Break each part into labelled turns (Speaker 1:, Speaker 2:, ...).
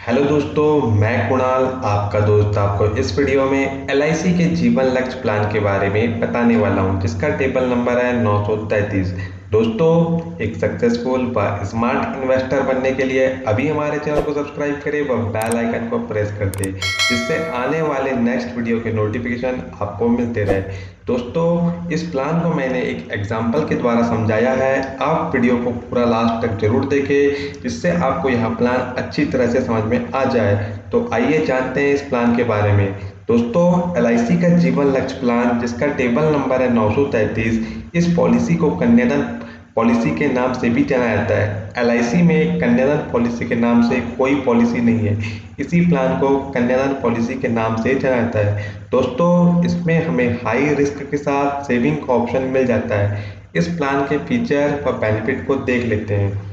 Speaker 1: Hello दोस्तों, मैं कुणाल आपका दोस्त आपको इस वीडियो में एलआईसी के जीवन लक्ष्य प्लान के बारे में बताने वाला हूं, जिसका टेबल नंबर है 933। दोस्तों, एक सक्सेसफुल व स्मार्ट इन्वेस्टर बनने के लिए अभी हमारे चैनल को सब्सक्राइब करें व बेल आइकन को प्रेस कर दें, जिससे आने वाले नेक्स्ट वीडियो के नोटिफिकेशन आपको मिलते रहे। दोस्तों, इस प्लान को मैंने एक एग्जाम्पल के द्वारा समझाया है। आप वीडियो को पूरा लास्ट तक जरूर देखें, जिससे आपको यह प्लान अच्छी तरह से समझ में आ जाए। तो आइए जानते हैं इस प्लान के बारे में। दोस्तों, एलआईसी का जीवन लक्ष्य प्लान, जिसका टेबल नंबर है 933, इस पॉलिसी को कन्यादान पॉलिसी के नाम से भी जाना जाता है। एलआईसी में कन्यादान पॉलिसी के नाम से कोई पॉलिसी नहीं है। इसी प्लान को कन्यादान पॉलिसी के नाम से जाना जाता है। दोस्तों, इसमें हमें हाई रिस्क के साथ सेविंग का ऑप्शन मिल जाता है। इस प्लान के फीचर व बेनिफिट को देख लेते हैं।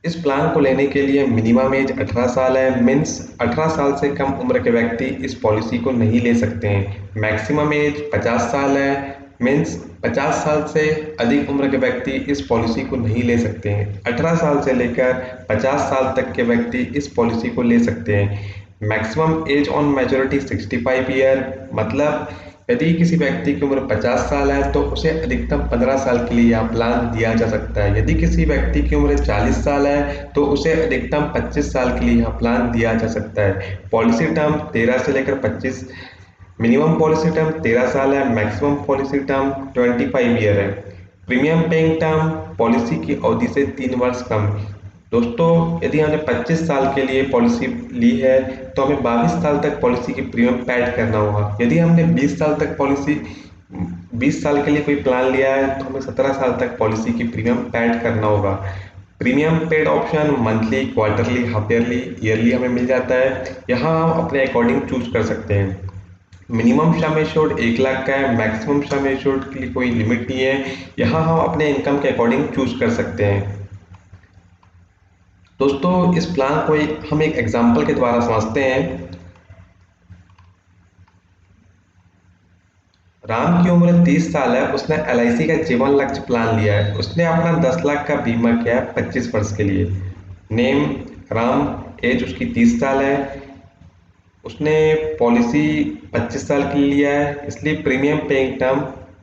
Speaker 1: इस प्लान को लेने के लिए मिनिमम एज 18 साल है। मीन्स 18 साल से कम उम्र के व्यक्ति इस पॉलिसी को नहीं ले सकते हैं। मैक्सिमम एज 50 साल है। मीन्स 50 साल से अधिक उम्र के व्यक्ति इस पॉलिसी को नहीं ले सकते हैं। 18 साल से लेकर 50 साल तक के व्यक्ति इस पॉलिसी को ले सकते हैं। Maximum age on maturity 65 year, मतलब यदि किसी व्यक्ति की उम्र 50 साल है तो उसे अधिकतम 15 साल के लिए यह प्लान दिया जा सकता है। यदि किसी व्यक्ति की उम्र 40 साल है तो उसे अधिकतम 25 साल के लिए यह प्लान दिया जा सकता है। पॉलिसी टर्म 13 से लेकर 25, मिनिमम पॉलिसी टर्म 13 साल है। मैक्सिमम पॉलिसी टर्म 25 ईयर है। प्रीमियम पेइंग टर्म पॉलिसी की अवधि से 3 वर्ष कम। दोस्तों, यदि हमने 25 साल के लिए पॉलिसी ली है तो हमें 22 साल तक पॉलिसी की प्रीमियम पेड करना होगा। यदि हमने 20 साल के लिए कोई प्लान लिया है तो हमें 17 साल तक पॉलिसी की प्रीमियम पेड करना होगा। Premium paid option monthly, quarterly, half yearly, yearly हमें मिल जाता है। यहाँ हम अपने अकॉर्डिंग चूज कर सकते हैं। मिनिमम सम एश्योर्ड 1 लाख का है। मैक्सिमम सम एश्योर्ड के लिए कोई लिमिट नहीं है। यहाँ हम अपने इनकम के अकॉर्डिंग चूज कर सकते हैं। दोस्तों, इस प्लान को हम एक एग्जाम्पल के द्वारा समझते हैं। राम की उम्र 30 साल है। उसने एलआईसी का जीवन लक्ष्य प्लान लिया है। उसने अपना 10 लाख का बीमा किया है 25 वर्ष के लिए। नेम राम, एज उसकी 30 साल है। उसने पॉलिसी 25 साल के लिए लिया है, इसलिए प्रीमियम पेइंग टर्म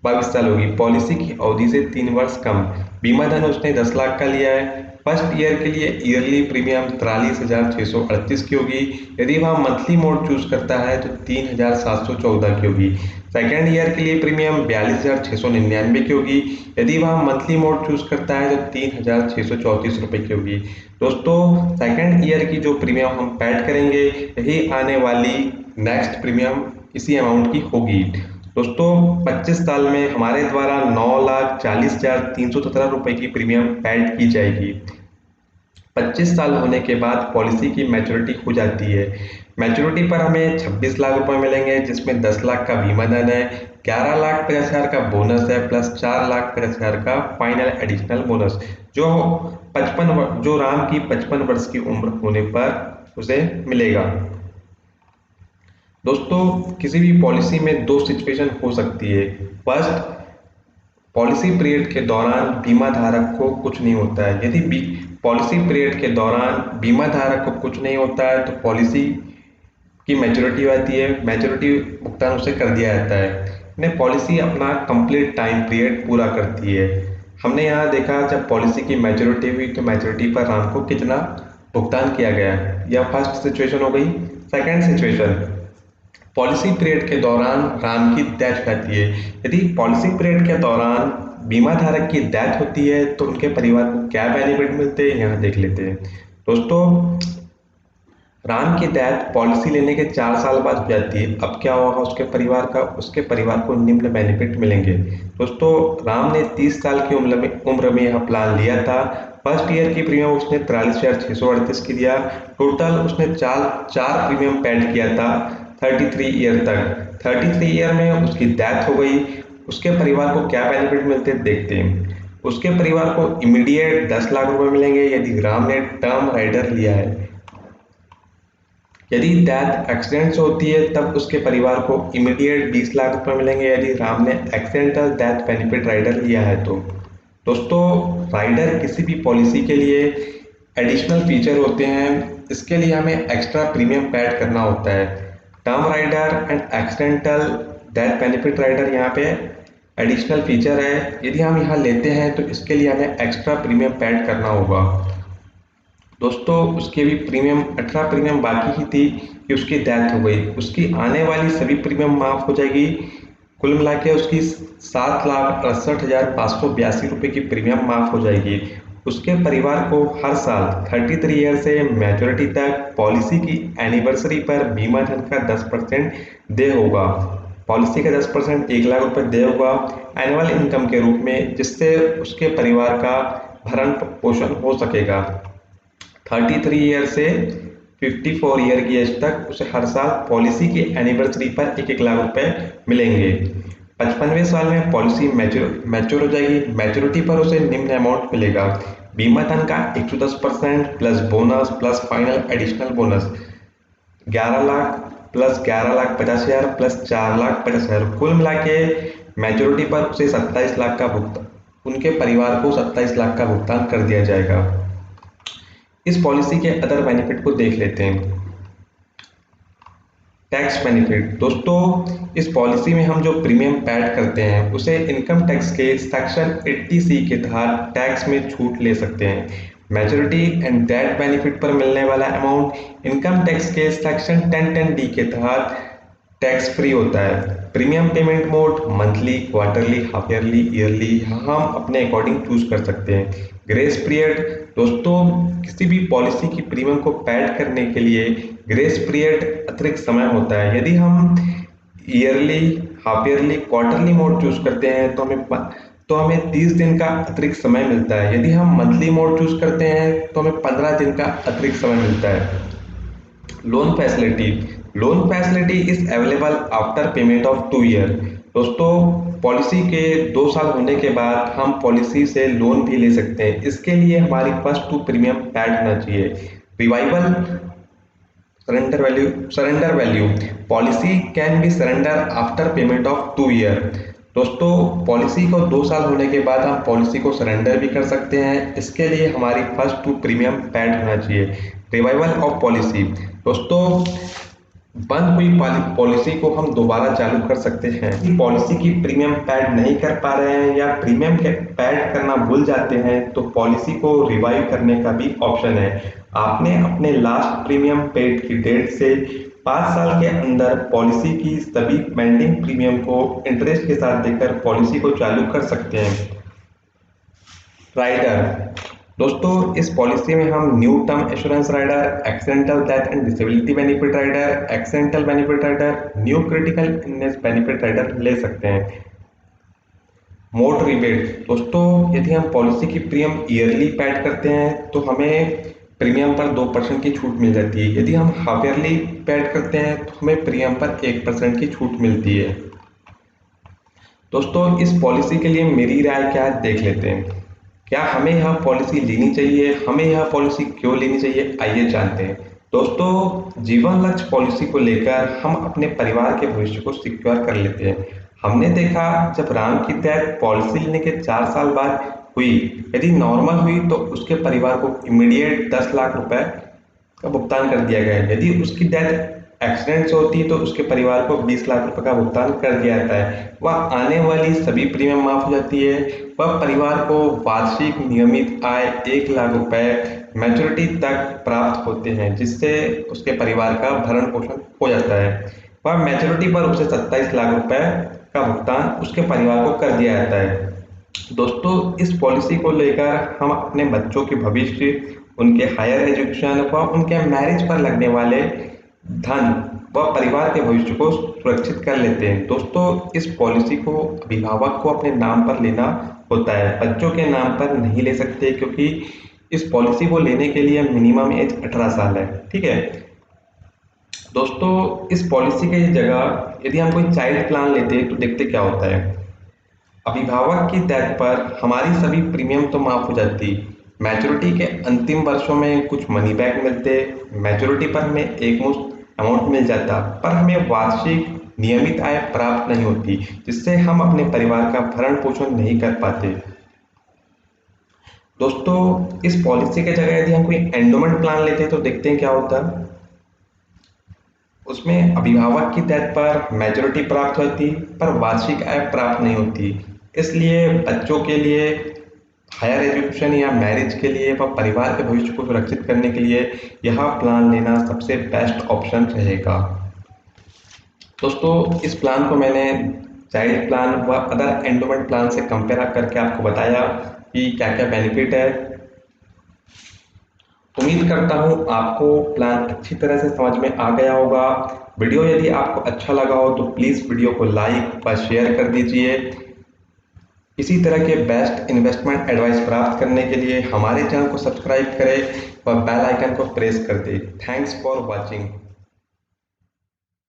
Speaker 1: 22 साल होगी। पॉलिसी की अवधि से 3 वर्ष कम। बीमा धन उसने 10 लाख का लिया है। फर्स्ट ईयर के लिए ईयरली प्रीमियम 43,638 की होगी। यदि वह मंथली मोड चूज करता है तो 3,714 की होगी। सेकेंड ईयर के लिए प्रीमियम 42,699 की होगी। यदि वह मंथली मोड चूज करता है तो 3,634 रुपये की होगी। दोस्तों, सेकेंड ईयर की जो प्रीमियम हम पेड करेंगे, यही आने वाली नेक्स्ट प्रीमियम इसी अमाउंट की होगी। दोस्तों, 25 साल में हमारे द्वारा 9,40,317 रुपये की प्रीमियम पेड की जाएगी। 25 साल होने के बाद पॉलिसी की मैच्योरिटी हो जाती है। मैच्योरिटी पर हमें 26 लाख रुपए मिलेंगे, जिसमें 10 लाख का बीमा धन है, 11,50,000 का बोनस है, प्लस 4,50,000 का फाइनल एडिशनल बोनस, जो राम की 55 वर्ष की उम्र होने पर उसे मिलेगा। दोस्तों, किसी भी पॉलिसी में 2 सिचुएशन हो सकती है। फर्स्ट, पॉलिसी पीरियड के दौरान बीमा धारक को कुछ नहीं होता है। यदि पॉलिसी पीरियड के दौरान बीमा धारक को कुछ नहीं होता है तो पॉलिसी की मैच्योरिटी आती है। मैच्योरिटी भुगतान उसे कर दिया जाता है। पॉलिसी अपना कंप्लीट टाइम पीरियड पूरा करती है। हमने यहाँ देखा, जब पॉलिसी की मैच्योरिटी हुई तो मैच्योरिटी पर राम को कितना भुगतान किया गया। यह फर्स्ट सिचुएशन हो गई। सेकेंड सिचुएशन, पॉलिसी पीरियड के दौरान राम की डेथ रहती है। यदि पॉलिसी पीरियड के दौरान बीमा धारक की डेथ होती है तो उनके परिवार को क्या बेनिफिट मिलते हैं, यहाँ देख लेते हैं। दोस्तों, राम की डेथ पॉलिसी लेने के 4 साल बाद हो जाती है। अब क्या होगा उसके परिवार को निम्न बेनिफिट मिलेंगे। दोस्तों, राम ने 30 साल की उम्र में यह प्लान लिया था। फर्स्ट ईयर की प्रीमियम उसने 43,638 की दिया। टोटल उसने चार प्रीमियम पेड किया था 33 ईयर तक। 33 ईयर में उसकी डेथ हो गई। उसके परिवार को क्या बेनिफिट मिलते देखते हैं। उसके परिवार को इमीडिएट 10 लाख रुपए मिलेंगे यदि राम ने टर्म राइडर लिया है। यदि डेथ एक्सीडेंट से होती है तब उसके परिवार को इमीडिएट 20 लाख रुपए मिलेंगे यदि राम ने एक्सीडेंटल डेथ बेनिफिट राइडर लिया है तो। दोस्तों, राइडर किसी भी पॉलिसी के लिए एडिशनल फीचर होते हैं, इसके लिए हमें एक्स्ट्रा प्रीमियम पेड करना होता है। Term rider and accidental death benefit rider यहाँ पे एडिशनल फीचर है। यदि हम यहाँ लेते हैं तो इसके लिए हमें एक्स्ट्रा प्रीमियम पेड करना होगा। दोस्तों उसके भी प्रीमियम 18 प्रीमियम बाकी ही थी कि उसकी डेथ हो गई, उसकी आने वाली सभी प्रीमियम माफ हो जाएगी। कुल मिला के उसकी 7,68,582 रुपये की प्रीमियम माफ हो जाएगी। उसके परिवार को हर साल 33 ईयर से मैच्योरिटी तक पॉलिसी की एनिवर्सरी पर बीमा धन का 10% दे होगा। पॉलिसी का 10% 1 लाख रुपए दे होगा एनुअल इनकम के रूप में, जिससे उसके परिवार का भरण पोषण हो सकेगा। 33 ईयर से 54 ईयर की एज तक उसे हर साल पॉलिसी की एनिवर्सरी पर 1-1 लाख रुपए मिलेंगे। 55वें साल में पॉलिसी मैच्योर हो जाएगी। मैच्योरिटी पर उसे निम्न अमाउंट मिलेगा: बीमा धन का 110% plus bonus plus final additional bonus 11 lakh plus 11,50,000 plus 4,50,000। कुल मिला के मैच्योरिटी पर उसे 27 लाख का भुगतान, उनके परिवार को 27 लाख का भुगतान कर दिया जाएगा। इस पॉलिसी के अदर बेनिफिट को देख लेते हैं। Tax benefit. दोस्तों इस पॉलिसी में हम जो प्रीमियम पेड करते हैं उसे इनकम टैक्स के सेक्शन 80C के तहत टैक्स में छूट ले सकते हैं। मैच्योरिटी एंड डेथ बेनिफिट पर मिलने वाला अमाउंट इनकम टैक्स के सेक्शन 1010D के तहत टैक्स फ्री होता है। Premium payment mode monthly, quarterly, half yearly, yearly हम अपने अकॉर्डिंग चूज कर सकते हैं। Grace period. दोस्तों किसी भी पॉलिसी की प्रीमियम को पैड करने के लिए ग्रेस पीरियड अतिरिक्त समय होता है। यदि हम yearly, half yearly, quarterly mode choose करते हैं तो हमें 30 दिन का अतिरिक्त समय मिलता है। यदि हम मंथली मोड चूज करते हैं तो हमें 15 दिन का अतिरिक्त समय मिलता है। Loan facility. Loan facility is available after payment of 2 year. दोस्तों पॉलिसी के 2 साल होने के बाद हम पॉलिसी से लोन भी ले सकते हैं। इसके लिए हमारी फर्स्ट 2 प्रीमियम पैड होना चाहिए। Revival surrender value. Policy can be surrender after payment of 2 year. दोस्तों पॉलिसी को 2 साल होने के बाद हम पॉलिसी को सरेंडर भी कर सकते हैं। इसके लिए हमारी फर्स्ट 2 प्रीमियम पैड होना चाहिए। Revival of policy. दोस्तों बंद हुई पॉलिसी को हम दोबारा चालू कर सकते हैं। पॉलिसी की प्रीमियम पैड नहीं कर पा रहे हैं या प्रीमियम के पैड करना भूल जाते हैं तो पॉलिसी को रिवाइव करने का भी ऑप्शन है। आपने अपने लास्ट प्रीमियम पेड की डेट से 5 साल के अंदर पॉलिसी की सभी पेंडिंग प्रीमियम को इंटरेस्ट के साथ देकर पॉलिसी को चालू कर सकते हैं। राइडर। दोस्तों इस पॉलिसी में हम new term assurance rider, accidental death and disability benefit rider, accidental benefit rider, new critical illness benefit rider ले सकते हैं। Mode rebate. दोस्तों यदि हम पॉलिसी की प्रीमियम ईयरली पैड करते हैं तो हमें प्रीमियम पर 2% की छूट मिल जाती है। यदि हम हाफ ईयरली पैड करते हैं तो हमें प्रीमियम पर 1% की छूट मिलती है। दोस्तों इस पॉलिसी के लिए मेरी राय क्या है देख लेते हैं। क्या हमें यह पॉलिसी लेनी चाहिए? हमें यह पॉलिसी क्यों लेनी चाहिए, आइए जानते हैं। दोस्तों जीवन लक्ष्य पॉलिसी को लेकर हम अपने परिवार के भविष्य को सिक्योर कर लेते हैं। हमने देखा जब राम की डेथ पॉलिसी लेने के 4 साल बाद हुई, यदि नॉर्मल हुई तो उसके परिवार को इमीडिएट 10 लाख रुपए का भुगतान कर दिया गया। यदि उसकी डेथ एक्सीडेंट से होती है तो उसके परिवार को 20 लाख रुपए का भुगतान कर दिया जाता है। वह आने वाली सभी प्रीमियम माफ हो जाती है। वह परिवार को वार्षिक नियमित आय 1 लाख रुपए मैच्योरिटी तक प्राप्त होते हैं, जिससे उसके परिवार का भरण पोषण हो जाता है। वह मैच्योरिटी पर उसे 27 लाख रुपए का भुगतान उसके परिवार को कर दिया जाता है। दोस्तों इस पॉलिसी को लेकर हम अपने बच्चों के भविष्य, उनके हायर एजुकेशन व उनके मैरिज पर लगने वाले धन व परिवार के भविष्य को सुरक्षित कर लेते हैं। दोस्तों इस पॉलिसी को अभिभावक को अपने नाम पर लेना होता है, बच्चों के नाम पर नहीं ले सकते, क्योंकि इस पॉलिसी को लेने के लिए मिनिमम एज 18 साल है। ठीक है दोस्तों, इस पॉलिसी की जगह यदि हम कोई चाइल्ड प्लान लेते हैं तो देखते क्या होता है। अभिभावक की डेथ पर हमारी सभी प्रीमियम तो माफ हो जाती, मैच्योरिटी के अंतिम वर्षों में कुछ मनी बैक मिलते, मैच्योरिटी पर हमें एक मुश्त अमाउंट मिल जाता, पर हमें वार्षिक नियमित आय प्राप्त नहीं होती, जिससे हम अपने परिवार का भरण पोषण नहीं कर पाते। दोस्तों, इस पॉलिसी की जगह यदि हम कोई एंडोमेंट प्लान लेते हैं तो देखते हैं क्या होता है। उसमें अभिभावक की डेथ पर मेजॉरिटी प्राप्त होती पर वार्षिक आय प्राप्त नहीं होती। इसलिए बच्चों के लिए हायर एजुकेशन या मैरिज के लिए व परिवार के भविष्य को सुरक्षित करने के लिए यह प्लान लेना सबसे बेस्ट ऑप्शन रहेगा। दोस्तों, इस प्लान को मैंने चाइल्ड प्लान व अदर एंडोमेंट प्लान से कंपेयर करके आपको बताया कि क्या क्या बेनिफिट है। उम्मीद करता हूँ आपको प्लान अच्छी तरह से समझ में आ गया होगा। वीडियो यदि आपको अच्छा लगा हो तो प्लीज़ वीडियो को लाइक व शेयर कर दीजिए। इसी तरह के बेस्ट इन्वेस्टमेंट एडवाइस प्राप्त करने के लिए हमारे चैनल को सब्सक्राइब करें व बेल आइकन को प्रेस कर दें। Thanks for watching.